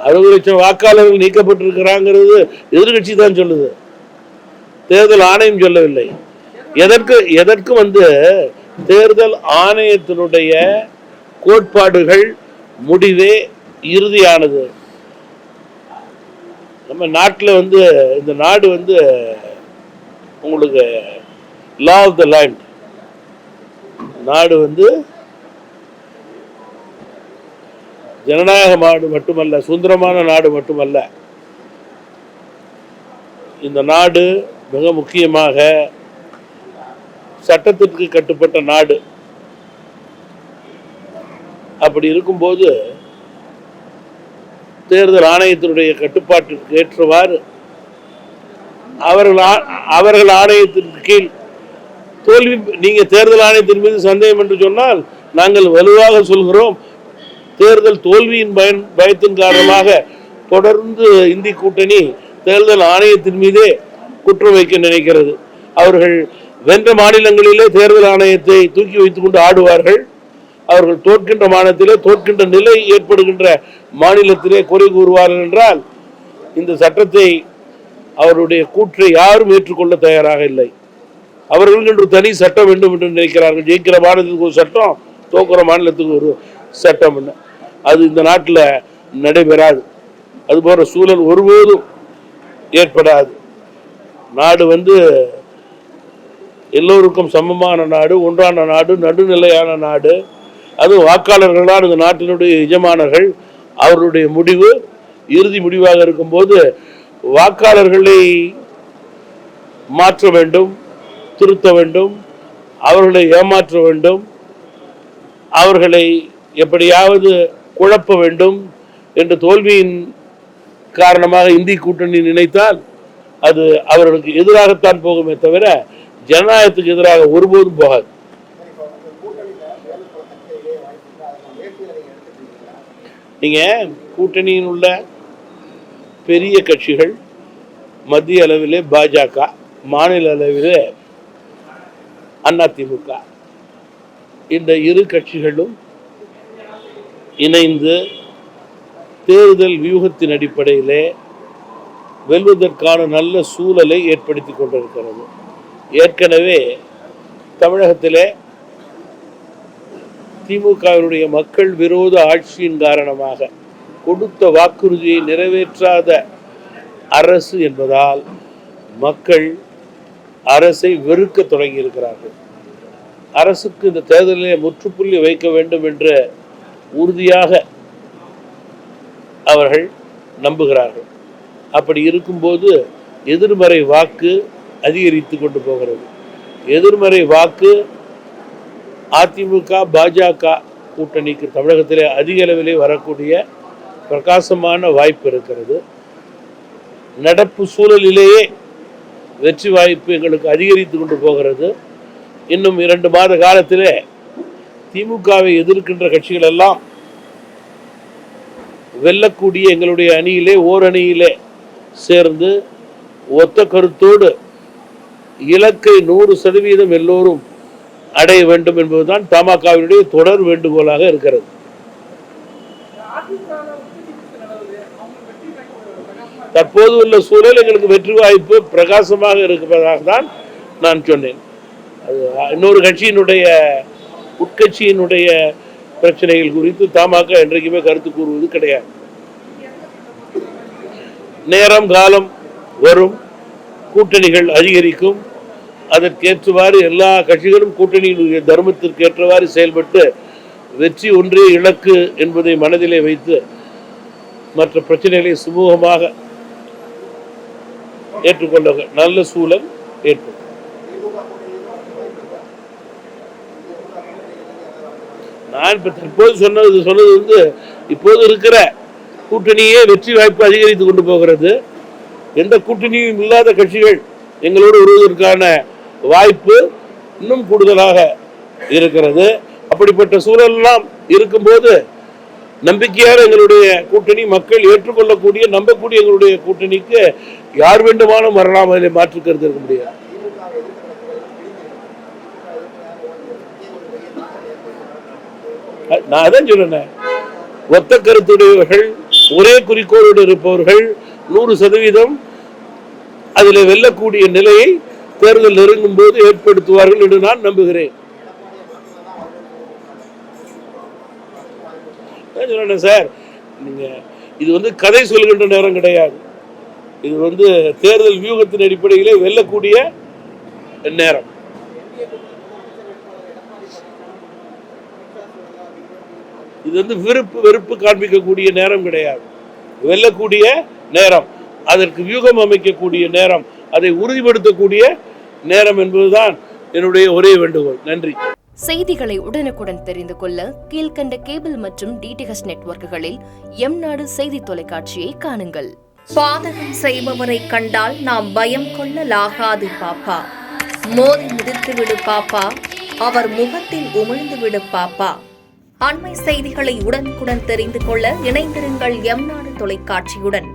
60 லட்சம் வாக்காளர்கள் நீக்கப்பட்டிருக்கிறாங்கிறது எதிர்கட்சி தான் சொல்லுது, தேர்தல் ஆணையம் சொல்லவில்லை. எதற்கு தேர்தல் ஆணையத்தினுடைய கோட்பாடுகள் முடிவே இறுதியானது. நம்ம நாட்டில் இந்த நாடு உங்களுக்கு லா ஆஃப் த லேண்ட் நாடு ஜனநாயக நாடு மட்டுமல்ல, சுதந்திரமான நாடு மட்டுமல்ல. இந்த நாடு மிக முக்கியமாக சட்டத்திற்கு கட்டுப்பட்ட நாடு. அப்படி இருக்கும்போது தேர்தல் ஆணையத்தினுடைய கட்டுப்பாட்டிற்கு ஏற்றவாறு அவர்கள் ஆணையத்திற்கு கீழ் தோல்வி, நீங்க தேர்தல் ஆணையத்தின் மீது சந்தேகம் என்று சொன்னால் நாங்கள் வலுவாக சொல்கிறோம், தேர்தல் தோல்வியின் பயத்தின் காரணமாக தொடர்ந்து இந்தி கூட்டணி தேர்தல் ஆணையத்தின் மீதே குற்றம் வைக்க நினைக்கிறது. அவர்கள் வென்ற மாநிலங்களிலே தேர்தல் ஆணையத்தை தூக்கி வைத்துக் கொண்டு ஆடுவார்கள். அவர்கள் தோற்கின்ற மாநிலத்திலே, தோற்கின்ற நிலை ஏற்படுகின்ற மாநிலத்திலே குறை கூறுவார்கள் என்றால் இந்த சட்டத்தை, அவருடைய கூற்றை யாரும் ஏற்றுக்கொள்ள தயாராக இல்லை. அவர்கள் என்று தனி சட்டம் வேண்டும் என்று நினைக்கிறார்கள். ஜெயிக்கிற மாநிலத்துக்கு ஒரு சட்டம், தோக்குற மாநிலத்துக்கு ஒரு சட்டம். அது இந்த நாட்டில் நடைபெறாது. அது போன்ற சூழல் ஒருபோதும் ஏற்படாது. நாடு எல்லோருக்கும் சமமான நாடு, ஒன்றான நாடு, நடுநிலையான நாடு. அது வாக்காளர்கள் தான் இந்த நாட்டினுடைய எஜமானர்கள். அவர்களுடைய முடிவு இறுதி முடிவாக இருக்கும்போது வாக்காளர்களை மாற்ற வேண்டும், திருத்த வேண்டும், அவர்களை ஏமாற்ற வேண்டும், அவர்களை எப்படியாவது குழப்ப வேண்டும் என்ற தோல்வியின் காரணமாக இந்தி கூட்டணி நினைத்தால் அது அவர்களுக்கு எதிராகத்தான் போகுமே தவிர ஜனநாயகத்துக்கு எதிராக ஒருபோதும் போகாது. நீங்க கூட்டணியில் உள்ள பெரிய கட்சிகள், மத்திய அளவிலே பாஜக, மாநில அளவிலே அதிமுக, இந்த இரு கட்சிகளும் இணைந்து தேர்தல் வியூகத்தின் அடிப்படையிலே வெல்வதற்கான நல்ல சூழலை ஏற்படுத்தி கொண்டிருக்கிறது. ஏற்கனவே தமிழகத்திலே திமுகவினுடைய மக்கள் விரோத ஆட்சியின் காரணமாக கொடுத்த வாக்குறுதியை நிறைவேற்றாத அரசு என்பதால் மக்கள் அரசை வெறுக்க தொடங்கி இருக்கிறார்கள். அரசுக்கு இந்த தேர்தலிலே முற்றுப்புள்ளி வைக்க வேண்டும் என்ற உறுதியாக அவர்கள் நம்புகிறார்கள். அப்படி இருக்கும்போது எதிர்மறை வாக்கு அதிகரித்து கொண்டு போகிறது. எதிர்மறை வாக்கு அதிமுக பாஜக கூட்டணிக்கு தமிழகத்திலே அதிக அளவிலே வரக்கூடிய பிரகாசமான வாய்ப்பு இருக்கிறது. நடப்பு சூழலிலேயே வெற்றி வாய்ப்பு எங்களுக்கு அதிகரித்து கொண்டு போகிறது. இன்னும் 2 மாத காலத்திலே திமுகவை எதிர்க்கின்ற கட்சிகள் எல்லாம் வெல்லக்கூடிய எங்களுடைய அணியிலே ஓரணியிலே சேர்ந்து ஒத்த கருத்தோடு இலக்கை 100% எல்லோரும் அடைய வேண்டும் என்பதுதான் தமாகவினுடைய தொடர் வேண்டுகோளாக இருக்கிறது. தற்போது உள்ள சூழல் எங்களுக்கு வெற்றி வாய்ப்பு பிரகாசமாக இருப்பதாக தான் நான் சொன்னேன். அது இன்னொரு கட்சியினுடைய உட்கட்சியினுடைய பிரச்சனைகள் குறித்து தமாக என்றைக்குமே கருத்து கூறுவது கிடையாது. நேரம் காலம் வரும், கூட்டணிகள் அதிகரிக்கும். அதற்கேற்றவாறு எல்லா கட்சிகளும் கூட்டணியினுடைய தர்மத்திற்கு ஏற்றவாறு செயல்பட்டு வெற்றி ஒன்றே இலக்கு என்பதை மனதிலே வைத்து மற்ற பிரச்சனைகளை சுமூகமாக ஏற்றுக்கொள்ள நல்ல சூழல் ஏற்படும். நான் இப்ப தற்போது சொன்னது இப்போது இருக்கிற கூட்டணியே வெற்றி வாய்ப்பு அதிகரித்து கொண்டு போகிறது. எந்த கூட்டணியும் இல்லாத கட்சிகள் எங்களோடு வருவதற்கான வாய்ப்பு இன்னும் கூடுதலாக இருக்கிறது. அப்படிப்பட்ட சூழலெல்லாம் இருக்கும்போது நம்பிக்கையான எங்களுடைய கூட்டணி, மக்கள் ஏற்றுக்கொள்ளக்கூடிய நம்பக்கூடிய எங்களுடைய கூட்டணிக்கு யார் வேண்டுமானும் வரலாம், அதில் மாற்று கருத்து இருக்க முடியாது. நான் அதான் சொன்னேன், ஒத்த கருத்துடையவர்கள் ஒரே குறிக்கோளோடு இருப்பவர்கள் 100% அதில் வெல்லக்கூடிய நிலையை தேர்தல் நெருங்கும் போது ஏற்படுத்துவார்கள் என்று நான் நம்புகிறேன். சார், நீங்க இது கதை சொல்கின்ற நேரம் கிடையாது. இது தேர்தல் வியூகத்தின் அடிப்படையிலே வெல்லக்கூடிய நேரம். இது விருப்பு வெறுப்பு காண்பிக்கக்கூடிய நேரம் கிடையாது. வெல்லக்கூடிய நேரம், அதற்கு வியூகம் அமைக்கக்கூடிய நேரம், அதை உறுதிப்படுத்தக்கூடிய நேரம் என்பதுதான் என்னுடைய ஒரே வேண்டுகோள். நன்றி. செய்திகளை உடனுக்குடன் தெரிந்து கொள்ள கீழ்கண்ட கேபிள் மற்றும் டிடிஎச் நெட்வொர்க்குகளில் எம்நாடு செய்தி தொலைக்காட்சியை காணுங்கள். பாதகம் செய்பவரை கண்டால் நாம் பயம் கொள்ளலாகாது பாப்பா. மோதி மிதித்துவிடு பாப்பா, அவர் முகத்தில் உமிழ்ந்துவிடு பாப்பா. அண்மை செய்திகளை உடனுக்குடன் தெரிந்து கொள்ள இணைந்திருங்கள் எம்நாடு தொலைக்காட்சியுடன்.